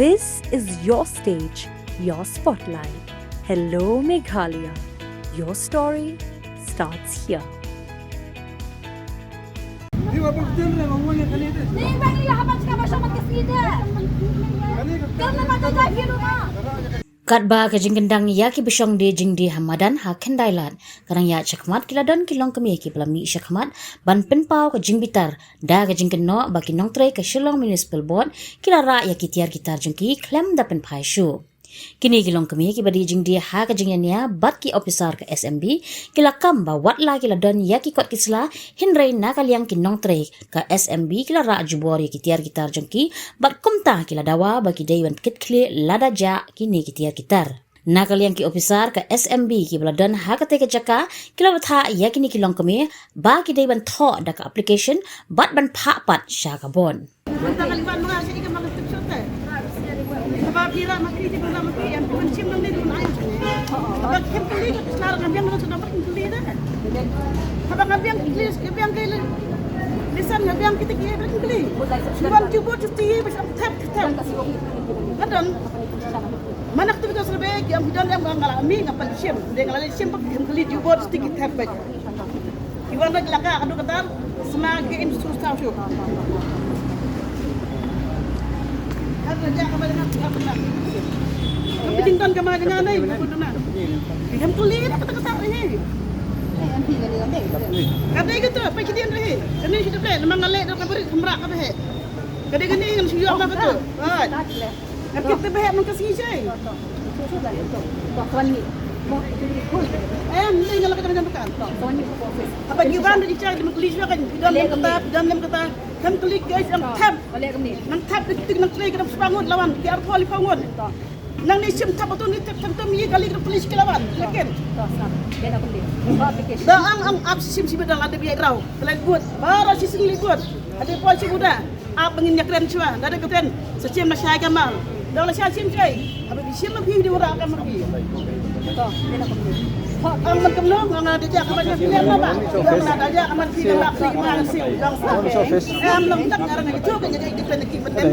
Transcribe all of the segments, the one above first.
This is your stage, your spotlight. Hello, Meghalaya. Your story starts here. Katba ke jinggendang ya ki besong de jingdi hamadan ha kendailan karang ya chakmat kiladon kilong kemi ki pelami chakmat ban penpau ke jingbitar da ke jingkenno baki nongtre ke Shillong Municipal Board kilara ya ki tiar gitar jengki klem da pen pai shu kini kilong kemi ki badi jingdi ha ke jingnya bat ki officer ke SMB kilakam ba watla kiladon ya ki kot kisla hinrei na kaliang ki nongtre ke SMB kilara jubor ya ki tiar gitar jengki bat kumta kiladawa baki daywan kitkle lada ja kini ki tiar gitar nakal yang ki officer ke SMB ki beladan ha kate ke jaka kilawatha yakini kilong kami ba ki daywan tho da ka application bat ban pha pat sha ka bon Manta kaliban mga sa ika mga tuksote. Sabab pira makiti pala mati ang punchim ng dito na ayun. Sabab kempuli ko slar ngabiang ng sunod ng kempuli da. Sabab ngabiang English ngabiang kay lisan ngabiang kita kaya kempuli. Suwan tubo tuti bas ang tap. Kadon manak tu kita serbe yang bidon yang ngalami ngapal sim. Dia ngalali sim pak kempuli tubo tuti tap baik. Iwan nak laka adu kata semagi industri tahu. Kerja kepada apa nak? Kepenting tuan kemana dengan ni? Kita tulis apa tak kata ni? Kata itu apa kejadian ni? Kena sudah play, memang ngalek dah kabur kemerak apa he? Kena kena yang siapa apa betul? Kan kita behek mengkasih saya. Ni kalau kita jangan bukan. Apa giwan dia cakap dia tulis juga kan? Dalam kata kan klik guys ang tab nang tab dik nang tray kada pangon lawan ki ar poli pangon nang ni sim tab tu ni tab tu mi kali kada polis ki lawan lekin da ang ab sim bedal ada biaya grau kalian buat baru si singli buat ada polisi muda ab ngin nyakren cua ada keten secim na syai kamal dah la syai sim cai ab sim lebih di ora akan pergi ang magkamno nga dadya ka ba niya ba ang dadya aman sila laksi man sim am lang tak ngarang ito kanya kay depende ki betem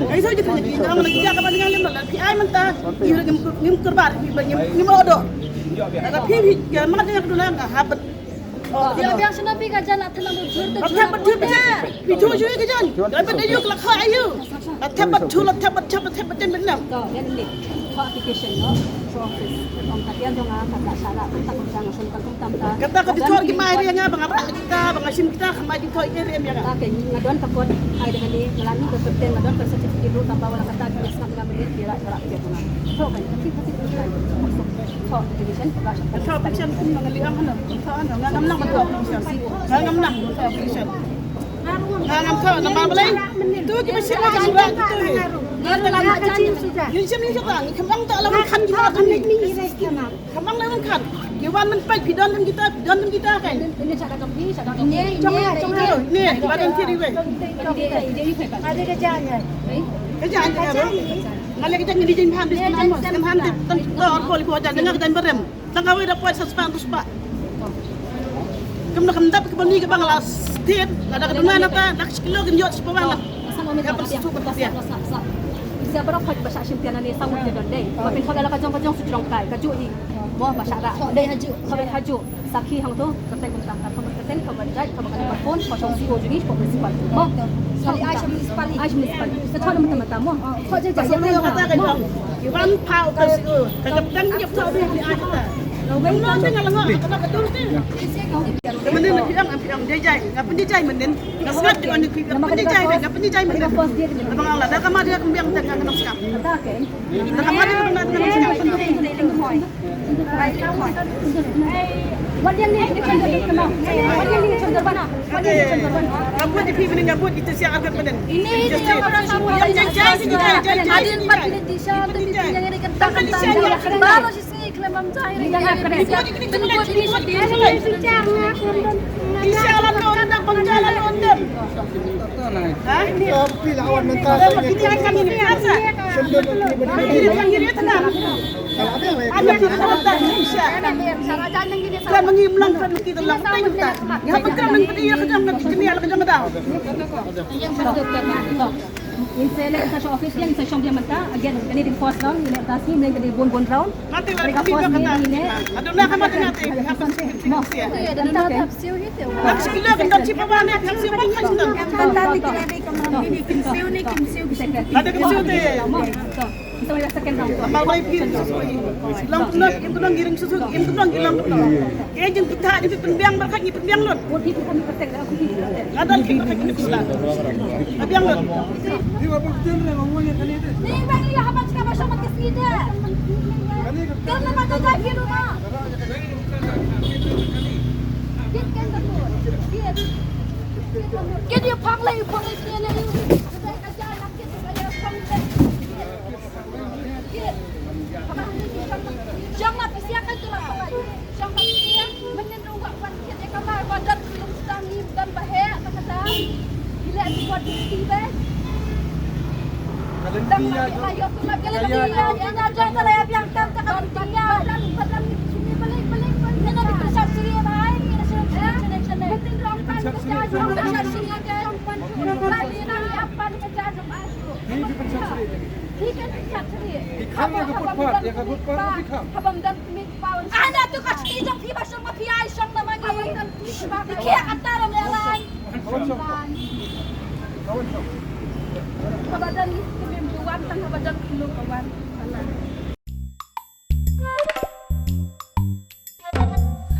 ay so dipende ki ang dadya ka ba niya lim la pi ay man ta yura ngim kurbar ngim odo ada pi ga man dadya ka dulang habat Dia biang senapi ka jan atlang jur de jur betul pi tu ju ka jan dapat ayuk la kha ayu tabat tu la tabat den benam to yan ni to application no so office ang katian dong kata syarat tentang undang sun tangkum tamta kata ka ditor ki mai ria nga bang abra kita bang sim kita khamai di thoi ria ya ta ke ngadon takon ai dengan ni ngalani ke perten ngadon ke sertifikat dulu tambah wala kata bias nak mengambil dia jarak dia tuna so kan tapi to application to application kun ngali ang ano to ano ngam nang to application ngam nang to application ngam to nang balai tu ki besi la ka surat tuยืนเชื่อมยืนเชื่อต่างคำว่าเราคันกีตาร์คันนี้คำว่าเราคันกี่วันมันไปผิดดอนทำกีตาร์กัน ini cara kami cara ini จงนี่วันนี้ที่ดีเว้ย ada kerjanya ก็จะอันนี้งั้นเลยก็จะเงินดีจริงพันดิสมันหมดกันพันดิตั้งต่อพอลิโกจันdengan kita beremตั้งเอาไว้dapat puas 100 pak kemudian dapat kembali ke Bangladesh state ada kedudukan apa nak sekilo kan jauh sepawan Bisa berapa bahasa Cina ni sama dia dondai. Tapi kalau nak kajang sujurang kai, kaju ni, buah masyarakat. Dondai haju, kami haju. Sakhi hang tu, kertas kita tak kamu kertas, kamu jaj, kamu kena telefon, kosong si ujungi, kau municipal. Mau? Kali Aish municipal. Secara mata-mata mau. Kau jaj yang mana kata kajang? Iwan pau kasi kagabdan niya po ni Aish ta. Nung nung nga lang kata betul sih. Kemudian ang jajay, ngapun jajay menen. Ngasngat di anu kita, ngapun jajay menen. Abang Allah, dah kamar dia kembang tengah kena sekap. Dah kamar dia kembang tengah sekap. Wadian ni kenal. Wadian ni contoh mana? Ngapun di pipi ngapun itu siang agak menen. Ini orang semua yang jajay. Ada empat politisyan, yang ada kata-kata baru sih klemam cair yang akan dibuat ini Isyalan ondam penjalan ondam. Tapi lawan mentah Kita akan ini biasa. Ini tenang. Ada kita datang Indonesia. Kan mengimlang kan kita lakukan kita. Ya betul men dia kejam kejam dah. in select sa office yan sa siyang diamanta again kani din force round ini atas ni mulai kani bon round Mati mereka wala force kami ni ini Aduh na kamati natin. mo Hapas dan tak sila kan tak sipa ba na kasi ba kasi na. Ada kasi ute. Kita may second round. Amal may pin. Silang tulak, im tunang giring susut, im tunang gilang tunang. Kaya jeng kita di penbiang berkat ni penbiang lot. Buat itu kami protect aku tidak. Adal king berkat ni pusat. Penbiang lot. Ni bang liya hamat ka ba siya magkasida? Karena mata lagi rumah. Git kan betul. Git dia panglai sini ni. Kita aja nak kita bayar panglai. Git. Jangan pisiakan tu lah kawan. Jangan pisiak menyenungak wan kita kamar badan belum sangim dan bahaya kata. Bila buat tiba dan ayo pula dia aja kalau yang kan tak dunia dan badan sini balik ni nak dipersat sini mai ni national betul rampan kerja rampan sini ada lagi nak apa kerja rampan ni kan persat sini habang dan mit pound ana tu kat sini jom pi basang ma pi ai sang nama ni kia antara melai kabadan ni kemimpiwan tang kabadan kilo kawan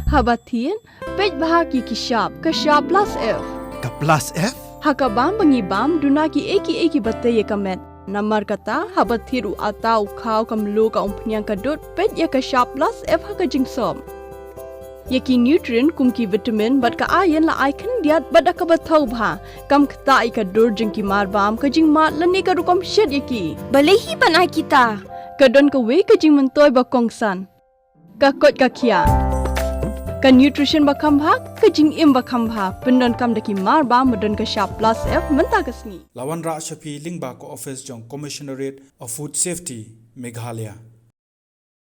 Habatin, pej bahagi kishap, kashap plus F. Ka plus F? Hakabam bangibam dunaki eki batay kamet. Namar kata habathiru atau kau kamlu ka umpnyang kadut pej ya kashap plus F hakajing som. Yaki nutrient kumki vitamin bat ka ayan la icon diat bada ka bathau bha kam kta ika dur jingki marbam kajing mat lani ka rukom shed yaki. Balehi banai kita. Kadon ka we kajing mentoy ba kongsan. Ka kot ka kia. Ka nutrition bakam bha kajing im bakam bha pendon kam daki marba medon ka sharp plus F menta kasni. Lawan Ra Shafi Lingba ko office jong Commissionerate of Food Safety Meghalaya.